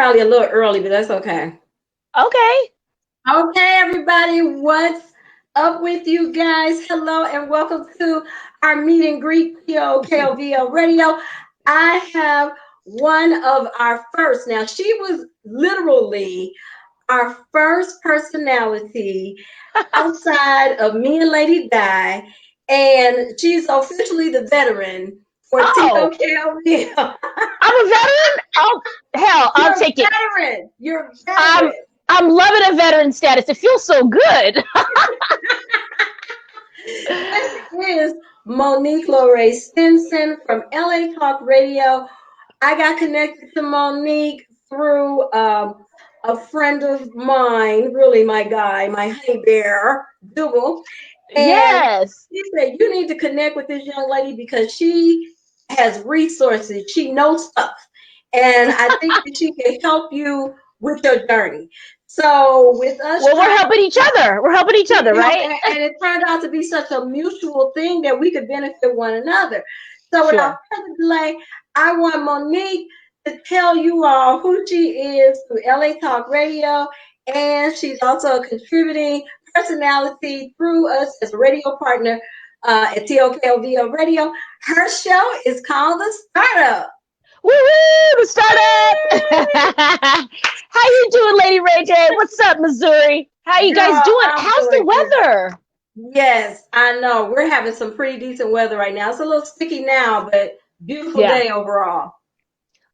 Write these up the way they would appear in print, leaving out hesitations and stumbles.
probably a little early, but that's okay. Okay. Okay, everybody, what's up with you guys? Hello and welcome to our meet and greet TOKOVL Radio. I have one of our first. Now, she was literally our first personality outside of me and Lady Di, and she's officially the veteran for Oh, TOKOVL. I'm a veteran? Oh, hell, I'll You're a take it. veteran. You're a I'm veteran. I'm loving a veteran status. It feels so good. This is Monique Lore A from LA Talk Radio. I got connected to Monique through a friend of mine, really my guy, my honey bear, Dougal. And Yes. he said, you need to connect with this young lady because she has resources. She knows stuff. And I think that she can help you with your journey. So with us Well, we're trying helping each other. We're helping each other, right? and it turned out to be such a mutual thing that we could benefit one another. So without Sure. further delay, I want Monique to tell you all who she is through LA Talk Radio, and she's also a contributing personality through us as a radio partner at TOKOVL Radio. Her show is called The Startup. Woo-hoo, the startup. How you doing, Lady RaeJ? What's up, Missouri? How you guys Girl, doing? I'm How's the doing good. weather? Yes, I know. We're having some pretty decent weather right now. It's a little sticky now, but beautiful Yeah. day overall.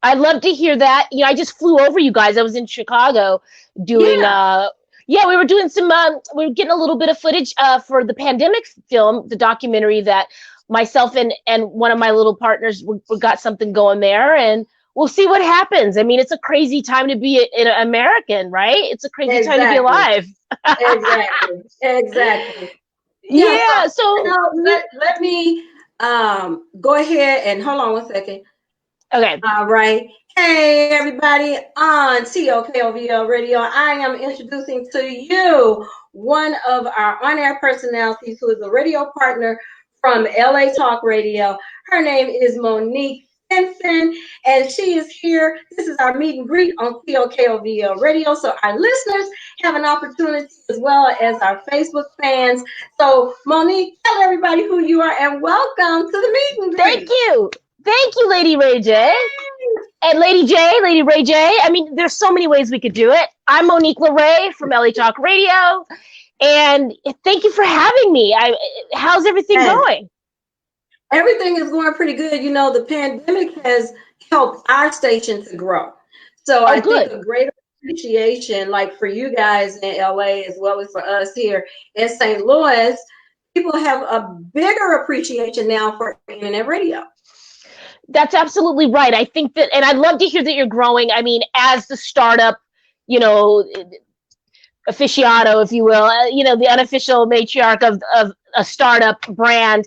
I'd love to hear that. I just flew over you guys. I was in Chicago doing Yeah. yeah, we were doing some we were getting a little bit of footage for the pandemic film, the documentary that myself and one of my little partners we got something going there, and we'll see what happens. I mean, it's a crazy time to be an American, right? It's a crazy time to be Exactly. alive. Exactly. Exactly. Yeah, Yeah, so so let me go ahead and hold on one second. okay. All right. Hey, everybody on TOKOVL Radio. I am introducing to you one of our on air personalities who is a radio partner from LA Talk Radio. Her name is Monique Simpson, and she is here. This is our meet and greet on TOKOVL Radio. So our listeners have an opportunity as well as our Facebook fans. So, Monique, tell everybody who you are and welcome to the meet and Thank greet. you. Thank you, Lady RaeJ. And Lady RaeJ. I mean, there's so many ways we could do it. I'm Monique Lore A from LA Talk Radio, and thank you for having me. How's everything And going? everything is going pretty good. You know, the pandemic has helped our station to grow. So Oh, I think good. a great appreciation, like for you guys in LA as well as for us here in St. Louis, people have a bigger appreciation now for internet radio. That's absolutely right. I think that, and I'd love to hear that you're growing. I mean, as the startup, you know, aficionado, if you will, the unofficial matriarch of a startup brand.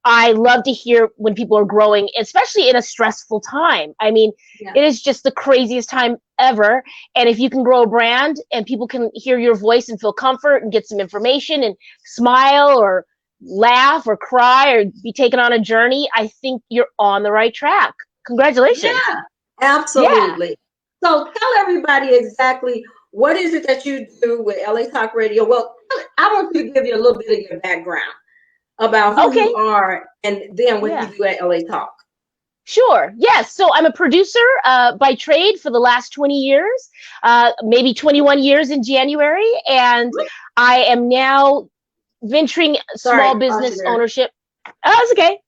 I love to hear when people are growing, especially in a stressful time. I mean, Yeah. it is just the craziest time ever. And if you can grow a brand and people can hear your voice and feel comfort and get some information and smile or laugh or cry or be taken on a journey, I think you're on the right track. Congratulations. Yeah, Yeah. absolutely. So tell everybody exactly what is it that you do with LA Talk Radio. Well, I want you to give you a little bit of your background about who you Okay. are and then what you Yeah. do at LA Talk. Sure. Yes. So I'm a producer by trade for the last 20 years, maybe 21 years in January. And I am now venturing Sorry, small pause you business there. ownership. Oh, it's okay.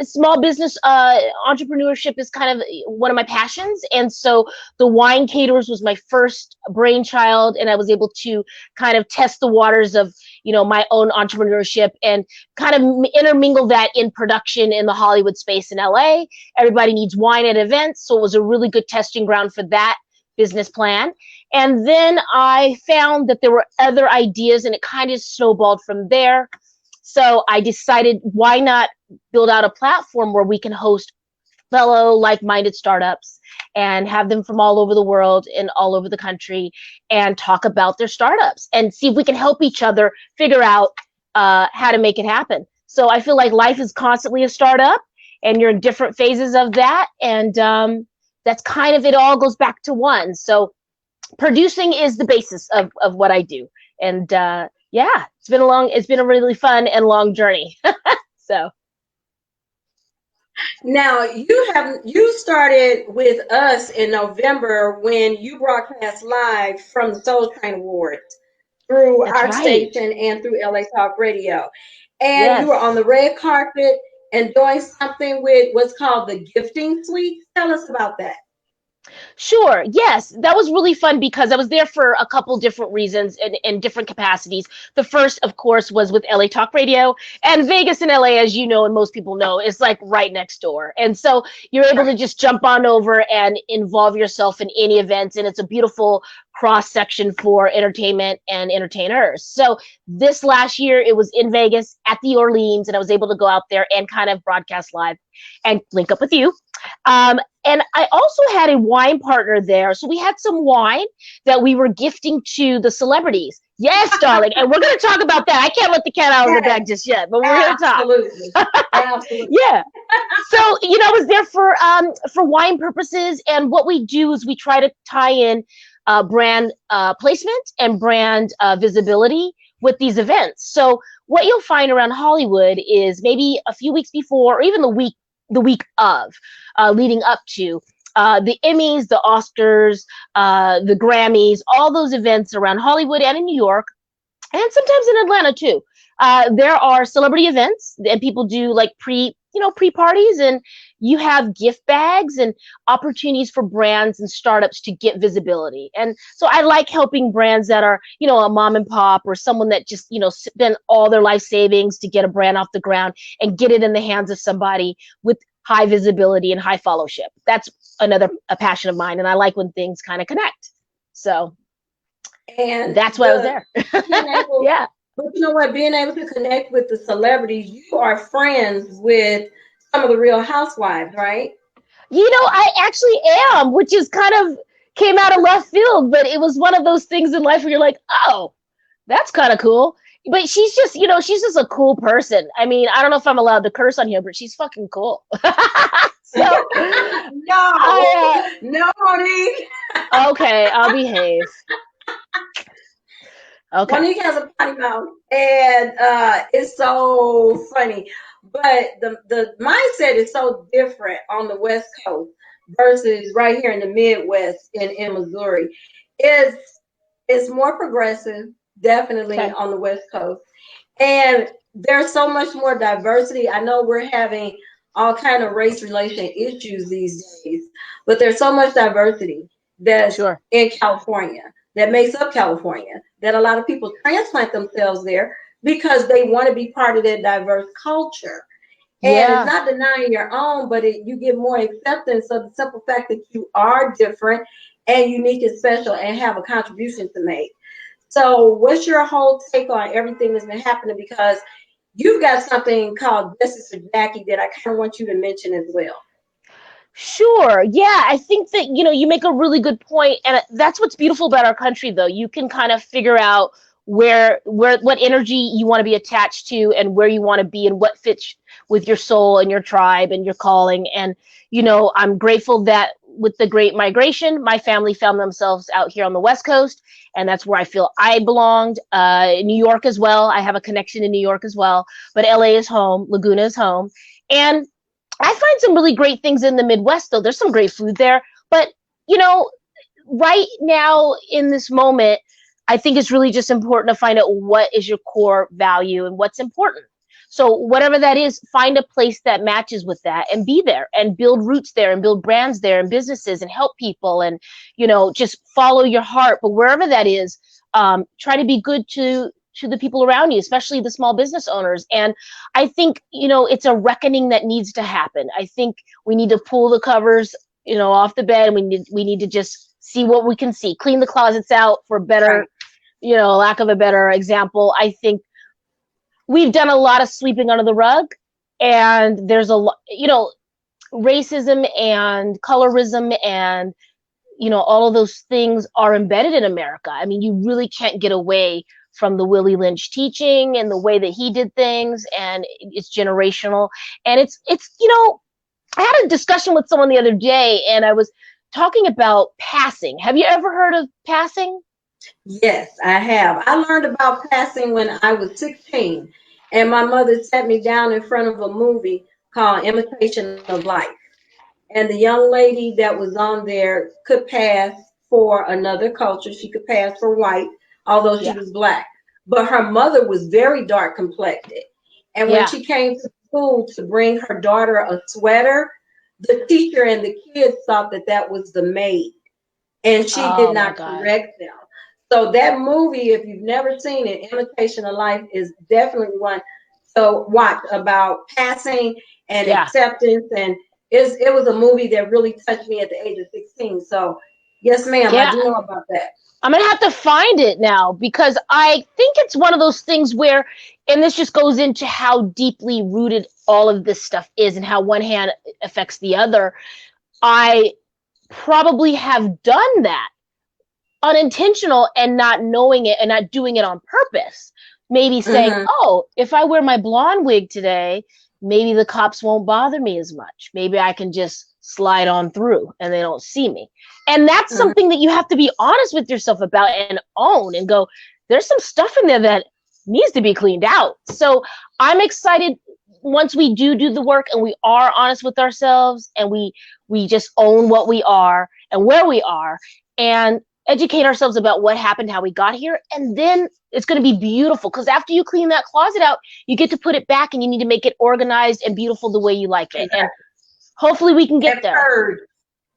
Small business entrepreneurship is kind of one of my passions. And so the wine caterers was my first brainchild. And I was able to kind of test the waters of, my own entrepreneurship and kind of intermingle that in production in the Hollywood space in LA. Everybody needs wine at events. So it was a really good testing ground for that business plan. And then I found that there were other ideas and it kind of snowballed from there. So I decided, why not build out a platform where we can host fellow like-minded startups and have them from all over the world and all over the country and talk about their startups and see if we can help each other figure out how to make it happen. So I feel like life is constantly a startup and you're in different phases of that. And that's kind of, it all goes back to one. So producing is the basis of what I do. And yeah, it's been a really fun and long journey. So Now you started with us in November when you broadcast live from the Soul Train Awards through that's our right. station and through LA Talk Radio. And you were on Yes. the red carpet and doing something with what's called the gifting suite. Tell us about that. Sure. Yes, that was really fun because I was there for a couple different reasons and in different capacities. The first, of course, was with LA Talk Radio, and Vegas and LA, as you know, and most people know, is like right next door. And so you're able to just jump on over and involve yourself in any events. And it's a beautiful cross section for entertainment and entertainers. So this last year, it was in Vegas at the Orleans, and I was able to go out there and kind of broadcast live and link up with you. And I also had a wine partner there. So we had some wine that we were gifting to the celebrities. Yes, darling. And we're going to talk about that. I can't let the cat out of the bag just yet, but we're going to talk. Absolutely. Absolutely. Yeah. So, you know, I was there for wine purposes. And what we do is we try to tie in brand placement and brand visibility with these events. So what you'll find around Hollywood is maybe a few weeks before or even the week of, leading up to the Emmys, the Oscars, the Grammys, all those events around Hollywood and in New York, and sometimes in Atlanta too. There are celebrity events, and people do like pre-parties, and you have gift bags and opportunities for brands and startups to get visibility. And so I like helping brands that are, you know, a mom and pop or someone that just, you know, spent all their life savings to get a brand off the ground and get it in the hands of somebody with high visibility and high followership. That's a passion of mine. And I like when things kind of connect. So And that's why I was there. Yeah. But you know what? Being able to connect with the celebrities, you are friends with some of the Real Housewives, right? You know, I actually am, which is kind of came out of left field, but it was one of those things in life where you're like, oh, that's kind of cool. But she's just, you know, she's just a cool person. I mean, I don't know if I'm allowed to curse on here, but she's fucking cool. So, no, Monique. Okay, I'll behave. Okay. Monique has a potty mouth, and it's so funny. But the mindset is so different on the West Coast versus right here in the Midwest in Missouri. It's more progressive, definitely on the West Coast, and there's so much more diversity. I know we're having all kind of race relation issues these days, but there's so much diversity that's in California that makes up California, that a lot of people transplant themselves there because they want to be part of that diverse culture. And it's not denying your own, but you get more acceptance of the simple fact that you are different and unique and special and have a contribution to make. So what's your whole take on everything that's been happening? Because you've got something called Justice for Jackie that I kind of want you to mention as well. Sure. Yeah, I think that, you know, you make a really good point, and that's what's beautiful about our country, though. You can kind of figure out what energy you want to be attached to and where you want to be and what fits with your soul and your tribe and your calling. And, you know, I'm grateful that with the Great Migration, my family found themselves out here on the West Coast, and that's where I feel I belonged. New York as well. I have a connection in New York as well, but LA is home, Laguna is home. And I find some really great things in the Midwest, though. There's some great food there. But, you know, right now in this moment, I think it's really just important to find out what is your core value and what's important. So whatever that is, find a place that matches with that and be there and build roots there and build brands there and businesses and help people and, you know, just follow your heart. But wherever that is, try to be good to the people around you, especially the small business owners. And I think, you know, it's a reckoning that needs to happen. I think we need to pull the covers, you know, off the bed, and we need to just see what we can see, clean the closets out for better, you know, lack of a better example. I think we've done a lot of sweeping under the rug, and there's a lot, you know, racism and colorism and, you know, all of those things are embedded in America. I mean, you really can't get away from the Willie Lynch teaching and the way that he did things, and it's generational. And it's, you know, I had a discussion with someone the other day, and I was talking about passing. Have you ever heard of passing? Yes, I have. I learned about passing when I was 16, and my mother sat me down in front of a movie called Imitation of Life. And the young lady that was on there could pass for another culture. She could pass for white, although she Yeah. was black. But her mother was very dark complected. And when Yeah. she came to school to bring her daughter a sweater, the teacher and the kids thought that that was the maid, and she did Oh my not God. correct them. So that movie, if you've never seen it, Imitation of Life, is definitely one to watch about passing and Yeah. acceptance. And it was a movie that really touched me at the age of 16. So yes, ma'am, I Yeah. do know about that. I'm gonna have to find it now because I think it's one of those things where, and this just goes into how deeply rooted all of this stuff is and how one hand affects the other. I probably have done that unintentional and not knowing it and not doing it on purpose. Maybe saying, Mm-hmm. oh, if I wear my blonde wig today, maybe the cops won't bother me as much. Maybe I can just slide on through and they don't see me. And that's Mm-hmm. something that you have to be honest with yourself about and own and go, there's some stuff in there that needs to be cleaned out. So I'm excited once we do the work and we are honest with ourselves and we just own what we are and where we are and educate ourselves about what happened, how we got here, and then it's going to be beautiful because after you clean that closet out, you get to put it back and you need to make it organized and beautiful the way you like it. And hopefully we can get And there. purge.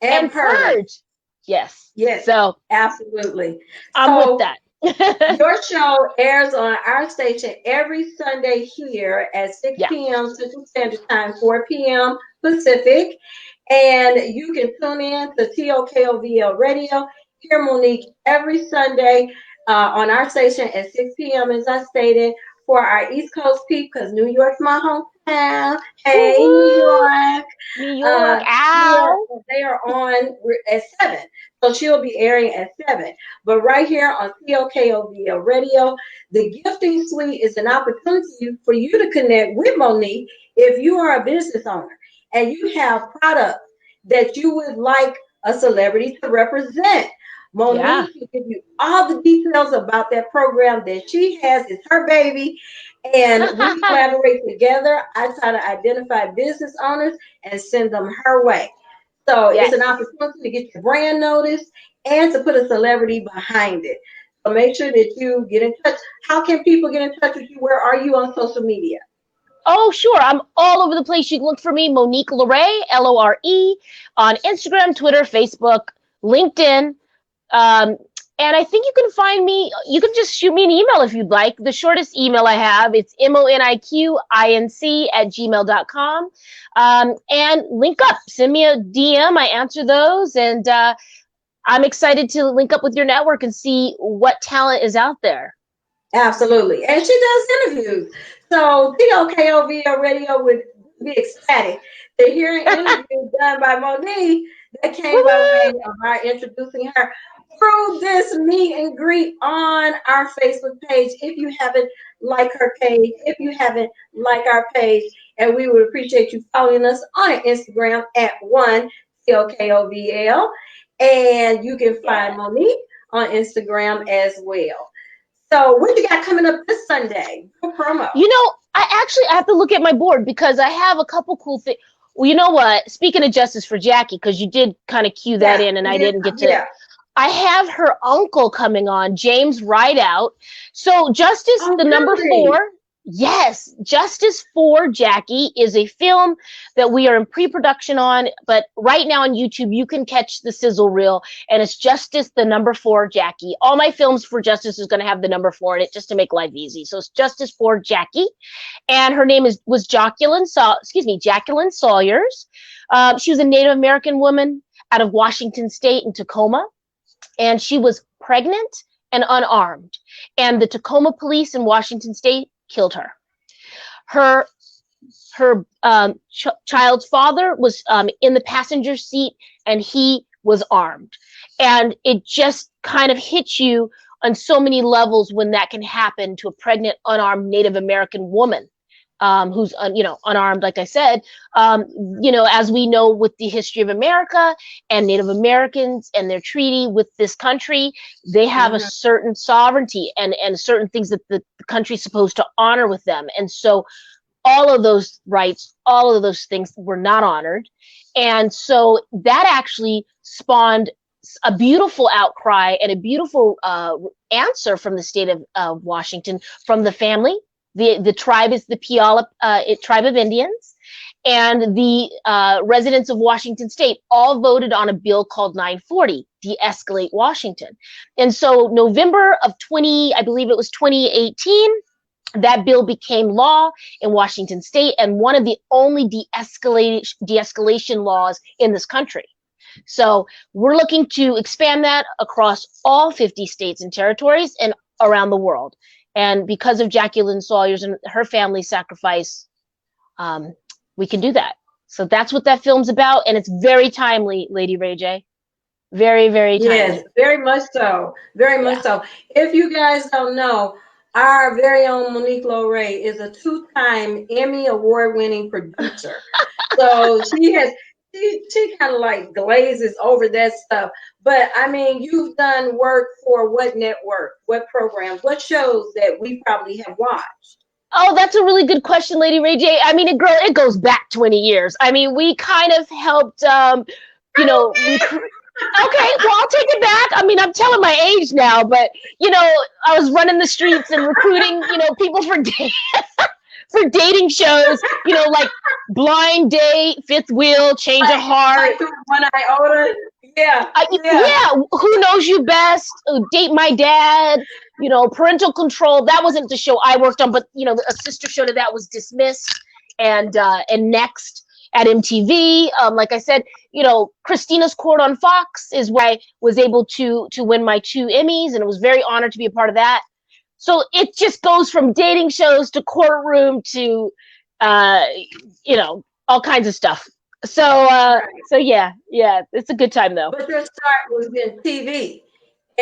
And And purge. purge. Yes. Yes, So absolutely. I'm with So that. your show airs on our station every Sunday here at 6 Yeah. p.m. Central Standard Time, 4 p.m. Pacific. And you can tune in to TOKOVL Radio. Hear Monique every Sunday on our station at 6 p.m. as I stated, for our East Coast peep, because New York's my hometown. Hey, New Woo-hoo. York. New York. New York, Ow. they are on at 7. So she'll be airing at 7. But right here on TOKOVL Radio, the gifting suite is an opportunity for you to connect with Monique if you are a business owner and you have products that you would like a celebrity to represent. Yeah. Monique will give you all the details about that program that she has. It's her baby. And we collaborate together. I try to identify business owners and send them her way. So it's an Yes. opportunity to get your brand noticed and to put a celebrity behind it. So make sure that you get in touch. How can people get in touch with you? Where are you on social media? Oh, sure. I'm all over the place. You can look for me, Monique Lore, Lore, on Instagram, Twitter, Facebook, LinkedIn. Um, and I think you can find me, you can just shoot me an email if you'd like. The shortest email I have, it's moniquinc@gmail.com. And link up, send me a DM. I answer those. And I'm excited to link up with your network and see what talent is out there. Absolutely. And she does interviews. So TOKOVL Radio would be ecstatic to hear an interview done by Monique that came by way of our introducing her through this meet and greet on our Facebook page. If you haven't liked her page, if you haven't liked our page, and we would appreciate you following us on Instagram at 1TOKOVL. And you can find Monique on Instagram as well. So what you got coming up this Sunday? Good promo. I have to look at my board because I have a couple cool things. Well, you know what? Speaking of Justice for Jackie, because you did kind of cue that in and I didn't get to. Yeah. I have her uncle coming on, James Rideout. So Justice, the number really? 4. Yes, Justice for Jackie is a film that we are in pre-production on, but right now on YouTube, you can catch the sizzle reel, and it's Justice, the number 4 Jackie. All my films for Justice is going to have the number 4 in it just to make life easy. So it's Justice for Jackie, and her name was Jacqueline Sawyers. She was a Native American woman out of Washington State in Tacoma, and she was pregnant and unarmed, and the Tacoma police in Washington State killed her. Her child's father was in the passenger seat, and he was armed. And it just kind of hits you on so many levels when that can happen to a pregnant, unarmed Native American woman. who's unarmed, like I said. As we know with the history of America and Native Americans and their treaty with this country, they have a certain sovereignty and certain things that the country's supposed to honor with them. And so all of those rights, all of those things were not honored. And so that actually spawned a beautiful outcry and a beautiful answer from the state of Washington, from the family. The tribe is the Puyallup tribe of Indians, and the residents of Washington state all voted on a bill called 940, De-escalate Washington. And so November of 2018, that bill became law in Washington state, and one of the only de-escalation laws in this country. So we're looking to expand that across all 50 states and territories and around the world. And because of Jacqueline Sawyer's and her family's sacrifice, we can do that. So that's what that film's about, and it's very timely, Lady RaeJ. Very, very timely. Yes, very much so. Very much so. If you guys don't know, our very own Monique Lore A is a 2-time Emmy award-winning producer. So she kind of like glazes over that stuff. But I mean, you've done work for what network, what programs, what shows that we probably have watched? Oh, that's a really good question, Lady RaeJ. I mean, it goes back 20 years. I mean, we kind of helped, Okay, well, I'll take it back. I mean, I'm telling my age now, but, I was running the streets and recruiting, people for dating shows, like Blind Date, Fifth Wheel, Change of Heart. One Iota. Yeah. Yeah. Who Knows You Best? Date My Dad. Parental Control. That wasn't the show I worked on, but a sister show to that was Dismissed and Next at MTV. Like I said, Christina's Court on Fox is where I was able to win my 2 Emmys, and I was very honored to be a part of that. So it just goes from dating shows to courtroom to, all kinds of stuff. So yeah, it's a good time though. But your start was in TV.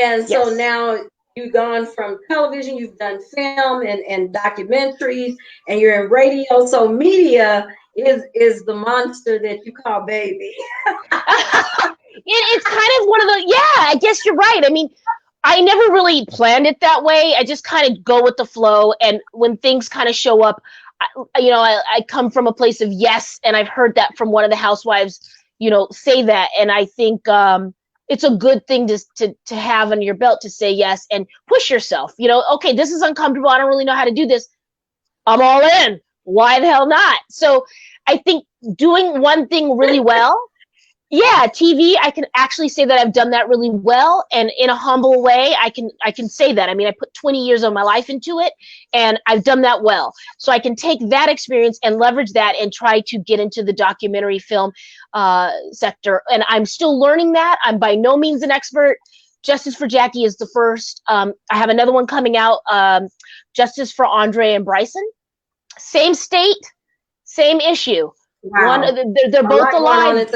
And so now you've gone from television, you've done film and documentaries, and you're in radio. So media is the monster that you call baby. It's kind of one of the, I guess you're right. I mean, I never really planned it that way. I just kind of go with the flow. And when things kind of show up, I come from a place of yes. And I've heard that from one of the housewives, say that. And I think it's a good thing to have on your belt to say yes and push yourself. Okay, this is uncomfortable. I don't really know how to do this. I'm all in. Why the hell not? So I think doing one thing really well, TV, I can actually say that I've done that really well, and in a humble way, I can say that. I mean, I put 20 years of my life into it, and I've done that well. So I can take that experience and leverage that and try to get into the documentary film sector. And I'm still learning that. I'm by no means an expert. Justice for Jackie is the first. I have another one coming out, Justice for Andre and Bryson. Same state, same issue. Wow. They're both alive.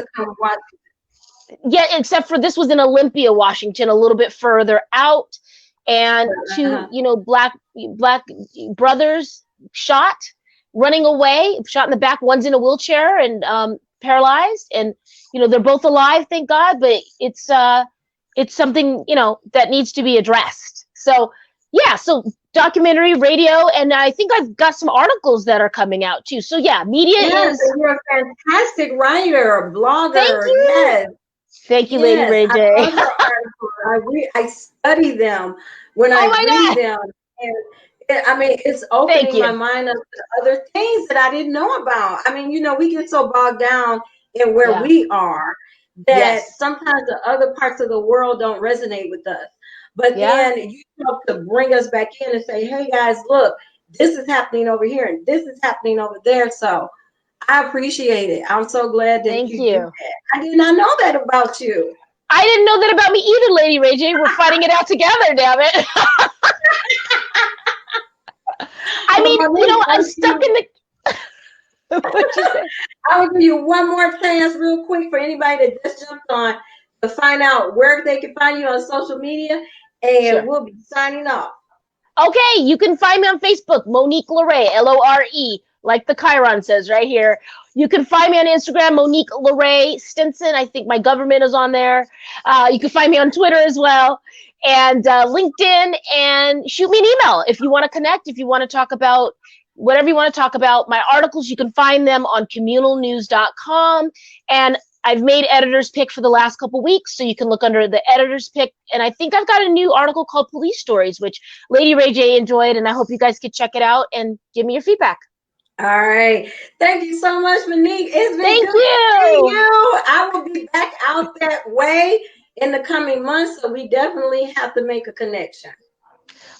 Yeah, except for this was in Olympia, Washington, a little bit further out, and 2 black brothers shot, running away, shot in the back. One's in a wheelchair and paralyzed, and they're both alive, thank God. But it's something that needs to be addressed. So so documentary, radio, and I think I've got some articles that are coming out too. So media is. You're a fantastic writer, a blogger. Thank you. Yes. Thank you, Lady RaeJ. I study them when I read them, and it's opening my mind up to other things that I didn't know about. I mean, we get so bogged down in where we are that sometimes the other parts of the world don't resonate with us. But then you have to bring us back in and say, hey, guys, look, this is happening over here and this is happening over there. So I appreciate it. I'm so glad that you did that. I did not know that about you. I didn't know that about me either, Lady RaeJ. We're fighting it out together, damn it. I mean, I'm stuck in the... What'd you say? I will give you one more chance real quick for anybody that just jumped on to find out where they can find you on social media. And we'll be signing off. Okay, you can find me on Facebook, Monique Lore, Lore, like the Chiron says right here. You can find me on Instagram, Monique Lore A Stinson. I think my government is on there. You can find me on Twitter as well, and LinkedIn, and shoot me an email if you want to connect, if you want to talk about whatever you want to talk about. My articles, you can find them on communalnews.com, and I've made editor's pick for the last couple weeks, so you can look under the editor's pick. And I think I've got a new article called Police Stories, which Lady RaeJ enjoyed, and I hope you guys could check it out and give me your feedback. All right. Thank you so much, Monique. It's been Thank good to see you. I will be back out that way in the coming months, so we definitely have to make a connection.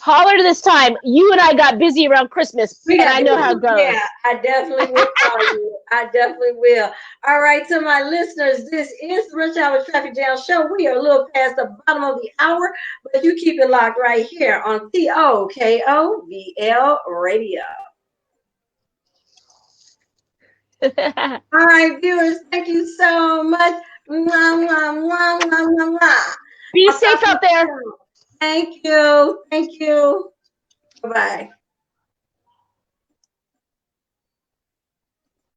Holler this time. You and I got busy around Christmas, and I know how it goes. Yeah, I definitely will call you. I definitely will. All right, to my listeners, this is the Rush Hour Traffic Jam Show. We are a little past the bottom of the hour, but you keep it locked right here on TOKOVL Radio. All right, viewers, thank you so much. Mwah, mwah, mwah, mwah, mwah, mwah. Be safe out there. Thank you. Thank you. Bye-bye.